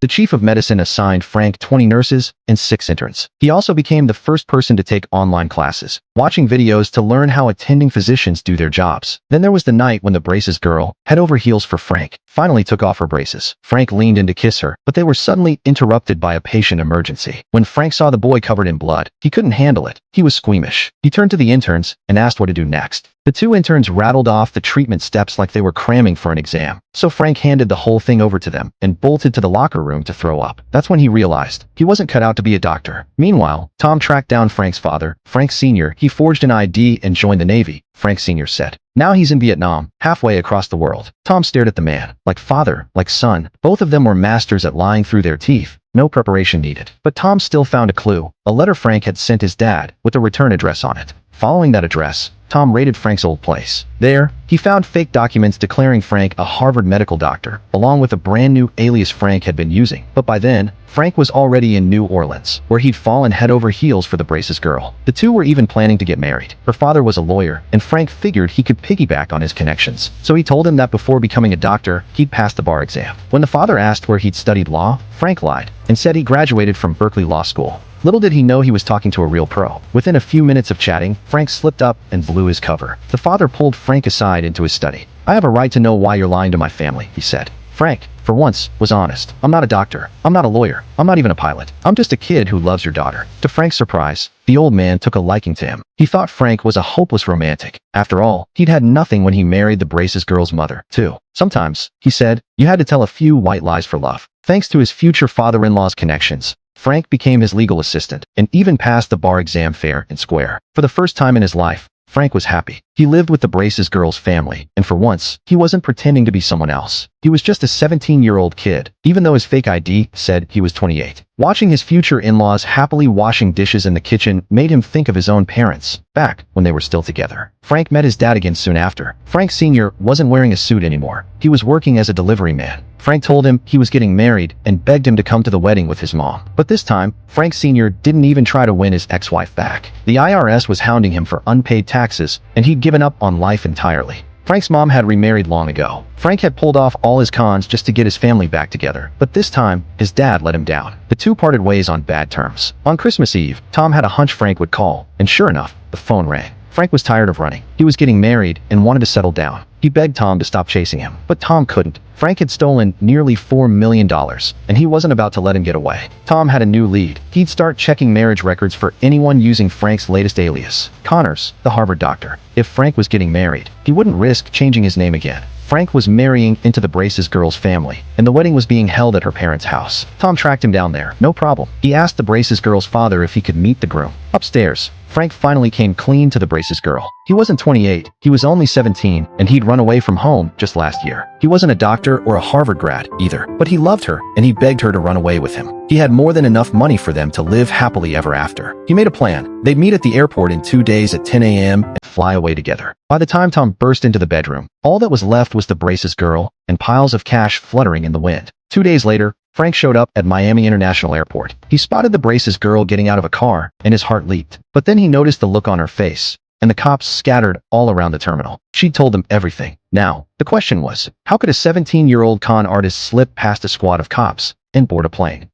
The chief of medicine assigned Frank 20 nurses and 6 interns. He also became the first person to take online classes, watching videos to learn how attending physicians do their jobs. Then there was the night when the braces girl, head over heels for Frank, finally took off her braces. Frank leaned in to kiss her, but they were suddenly interrupted by a patient emergency. When Frank saw the boy covered in blood, he couldn't handle it. He was squeamish. He turned to the interns and asked what to do next. The 2 interns rattled off the treatment steps like they were cramming for an exam. So Frank handed the whole thing over to them and bolted to the locker room to throw up. That's when he realized he wasn't cut out to be a doctor. Meanwhile, Tom tracked down Frank's father, Frank Sr. He forged an ID and joined the Navy, Frank Sr. said. Now he's in Vietnam, halfway across the world. Tom stared at the man. Like father, like son, both of them were masters at lying through their teeth. No preparation needed. But Tom still found a clue, a letter Frank had sent his dad, with a return address on it. Following that address, Tom raided Frank's old place. There, he found fake documents declaring Frank a Harvard medical doctor, along with a brand new alias Frank had been using. But by then, Frank was already in New Orleans, where he'd fallen head over heels for the braces girl. The 2 were even planning to get married. Her father was a lawyer, and Frank figured he could piggyback on his connections. So he told him that before becoming a doctor, he'd passed the bar exam. When the father asked where he'd studied law, Frank lied and said he graduated from Berkeley Law School. Little did he know he was talking to a real pro. Within a few minutes of chatting, Frank slipped up and blew his cover. The father pulled Frank aside into his study. "I have a right to know why you're lying to my family," he said. Frank, for once, was honest. "I'm not a doctor. I'm not a lawyer. I'm not even a pilot. I'm just a kid who loves your daughter." To Frank's surprise, the old man took a liking to him. He thought Frank was a hopeless romantic. After all, he'd had nothing when he married the braces girl's mother, too. Sometimes, he said, you had to tell a few white lies for love. Thanks to his future father-in-law's connections, Frank became his legal assistant and even passed the bar exam fair and square. For the first time in his life, Frank was happy. He lived with the braces girl's family, and for once, he wasn't pretending to be someone else. He was just a 17-year-old kid, even though his fake ID said he was 28. Watching his future in-laws happily washing dishes in the kitchen made him think of his own parents, back when they were still together. Frank met his dad again soon after. Frank Sr. wasn't wearing a suit anymore. He was working as a delivery man. Frank told him he was getting married and begged him to come to the wedding with his mom. But this time, Frank Sr. didn't even try to win his ex-wife back. The IRS was hounding him for unpaid taxes, and he'd given up on life entirely. Frank's mom had remarried long ago. Frank had pulled off all his cons just to get his family back together. But this time, his dad let him down. The 2 parted ways on bad terms. On Christmas Eve, Tom had a hunch Frank would call, and sure enough, the phone rang. Frank was tired of running. He was getting married and wanted to settle down. He begged Tom to stop chasing him, but Tom couldn't. Frank had stolen nearly $4 million, and he wasn't about to let him get away. Tom had a new lead. He'd start checking marriage records for anyone using Frank's latest alias, Connors, the Harvard doctor. If Frank was getting married, he wouldn't risk changing his name again. Frank was marrying into the braces girl's family, and the wedding was being held at her parents' house. Tom tracked him down there. No problem. He asked the braces girl's father if he could meet the groom. Upstairs, Frank finally came clean to the braces girl. He wasn't 28, he was only 17, and he'd run away from home just last year. He wasn't a doctor or a Harvard grad either, but he loved her, and he begged her to run away with him. He had more than enough money for them to live happily ever after. He made a plan. They'd meet at the airport in 2 days at 10 a.m. and fly away together. By the time Tom burst into the bedroom, all that was left was the braces girl and piles of cash fluttering in the wind. 2 days later, Frank showed up at Miami International Airport. He spotted the braces girl getting out of a car, and his heart leaped. But then he noticed the look on her face, and the cops scattered all around the terminal. She'd told them everything. Now, the question was, how could a 17-year-old con artist slip past a squad of cops and board a plane?